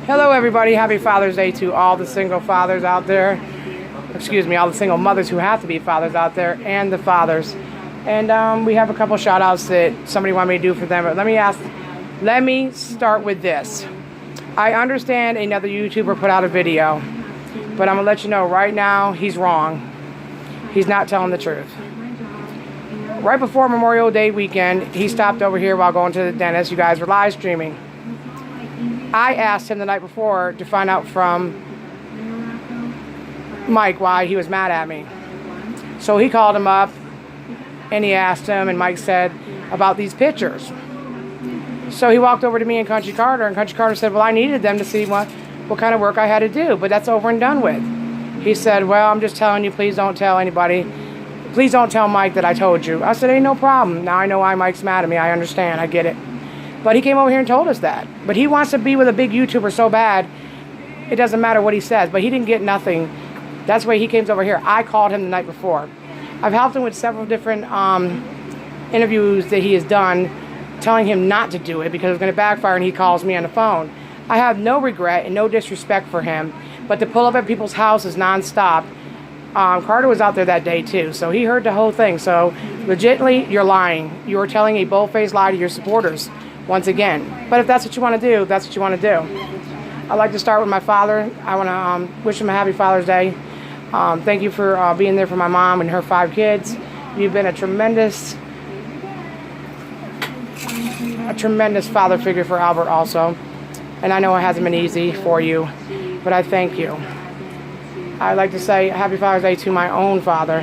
Hello everybody, happy Father's Day to all the single fathers out there. Excuse me, all the single mothers who have to be fathers out there, and the fathers. And we have a couple shout outs that somebody wanted me to do for them. But let me start with this. I understand another YouTuber put out a video, but I'm gonna let you know right now he's wrong. He's not telling the truth. Right before Memorial Day weekend, he stopped over here while going to the dentist. You guys were live streaming. I asked him the night before to find out from Mike why he was mad at me. So he called him up and he asked him, and Mike said about these pictures. So he walked over to me and Country Carter, and Country Carter said, well, I needed them to see what kind of work I had to do, but that's over and done with. He said, well, I'm just telling you, please don't tell anybody. Please don't tell Mike that I told you. I said, ain't no problem. Now I know why Mike's mad at me. I understand. I get it. But he came over here and told us that. But he wants to be with a big YouTuber so bad, it doesn't matter what he says. But he didn't get nothing. That's why he came over here. I called him the night before. I've helped him with several different interviews that he has done, telling him not to do it because it was going to backfire, and he calls me on the phone. I have no regret and no disrespect for him, but to pull up at people's houses nonstop. Carter was out there that day too, so he heard the whole thing. So legitimately, you're lying. You are telling a bold-faced lie to your supporters once again. But if that's what you want to do, that's what you want to do. I'd like to start with my father. I want to wish him a happy Father's Day. Thank you for being there for my mom and her 5 kids. You've been a tremendous father figure for Albert also. And I know it hasn't been easy for you, but I thank you. I'd like to say happy Father's Day to my own father,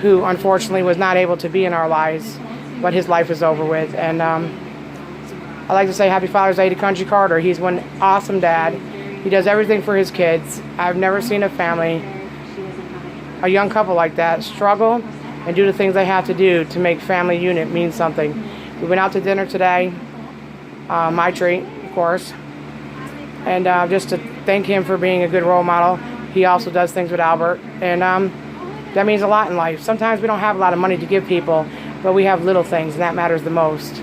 who unfortunately was not able to be in our lives, but his life is over with. And I'd like to say happy Father's Day to Country Carter. He's one awesome dad. He does everything for his kids. I've never seen a family, a young couple like that, struggle and do the things they have to do to make family unit mean something. We went out to dinner today, my treat, of course, and just to thank him for being a good role model. He also does things with Albert, and that means a lot in life. Sometimes we don't have a lot of money to give people, but we have little things, and that matters the most.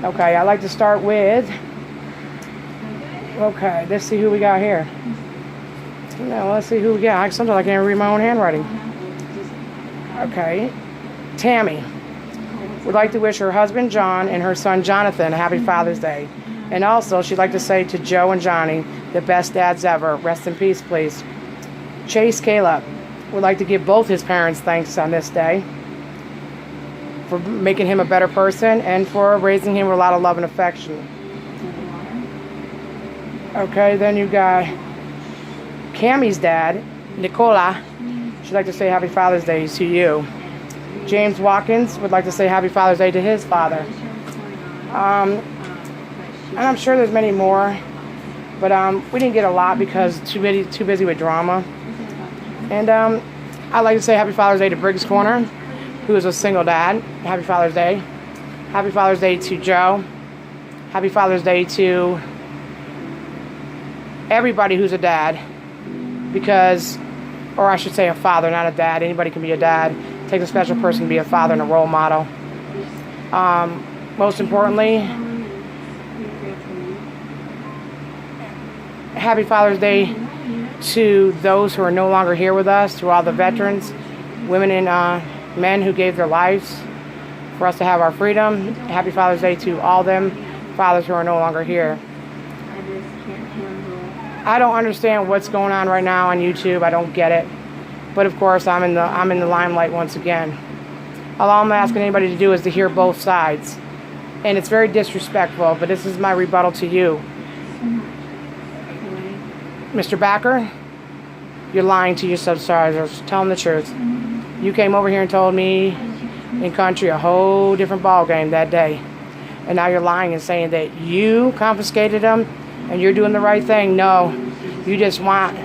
Okay, I'd like to start with, okay, let's see who we got here. No, let's see who we got. Sometimes I can't read my own handwriting. Okay, Tammy would like to wish her husband John and her son Jonathan a happy Father's Day. And also, she'd like to say to Joe and Johnny, the best dads ever. Rest in peace, please. Chase Caleb would like to give both his parents thanks on this day for making him a better person and for raising him with a lot of love and affection. Okay, then you got Cammie's dad, Nicola. She'd like to say happy Father's Day to you. James Watkins would like to say happy Father's Day to his father. And I'm sure there's many more, but we didn't get a lot because too busy with drama. And I'd like to say happy Father's Day to Briggs Corner, who is a single dad. Happy Father's Day. Happy Father's Day to Joe. Happy Father's Day to everybody who's a dad, because, or I should say a father, not a dad. Anybody can be a dad. It takes a special person to be a father and a role model. Most importantly, happy Father's Day to those who are no longer here with us, to all the veterans, women and men who gave their lives for us to have our freedom. Happy Father's Day to all them fathers who are no longer here. I don't understand what's going on right now on YouTube. I don't get it. But of course, I'm in the limelight once again. All I'm asking anybody to do is to hear both sides. And it's very disrespectful, but this is my rebuttal to you. Mr. Backer, you're lying to your subscribers. Tell them the truth. You came over here and told me in Country a whole different ball game that day. And now you're lying and saying that you confiscated them and you're doing the right thing. No, you just want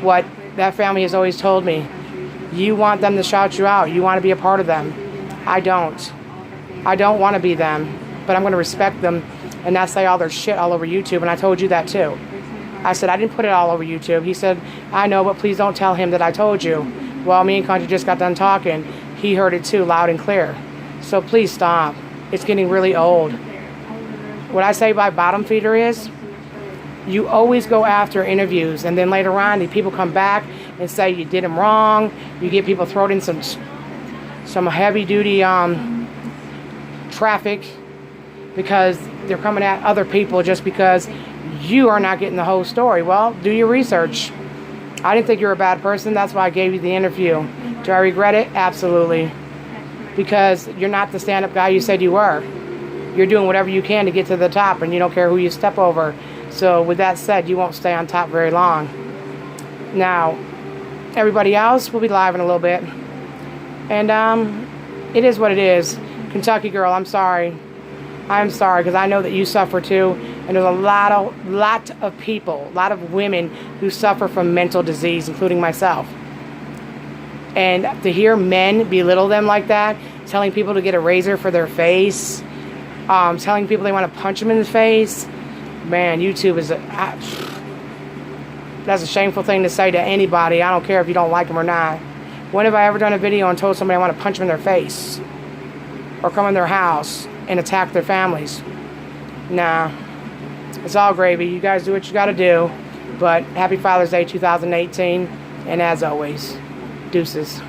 what that family has always told me. You want them to shout you out. You want to be a part of them. I don't. I don't want to be them, but I'm going to respect them and not say all their shit all over YouTube. And I told you that too. I said, I didn't put it all over YouTube. He said, I know, but please don't tell him that I told you. Well, me and Country just got done talking. He heard it too, loud and clear. So please stop. It's getting really old. What I say by bottom feeder is, You always go after interviews, and then later on, the people come back and say you did them wrong. You get people thrown in some heavy-duty traffic because they're coming at other people just because you are not getting the whole story. Well, do your research. I didn't think you were a bad person. That's why I gave you the interview. Do I regret it? Absolutely. Because you're not the stand-up guy you said you were. You're doing whatever you can to get to the top, and you don't care who you step over. So with that said, you won't stay on top very long. Now, everybody else will be live in a little bit. And it is what it is. Kentucky girl, I'm sorry. I'm sorry, because I know that you suffer too. And there's a lot of people, a lot of women who suffer from mental disease, including myself. And to hear men belittle them like that, telling people to get a razor for their face, telling people they want to punch them in the face, man, YouTube is that's a shameful thing to say to anybody. I don't care if you don't like them or not. When have I ever done a video and told somebody I want to punch them in their face? Or come in their house and attack their families? Nah. It's all gravy. You guys do what you got to do. But happy Father's Day 2018. And as always, deuces.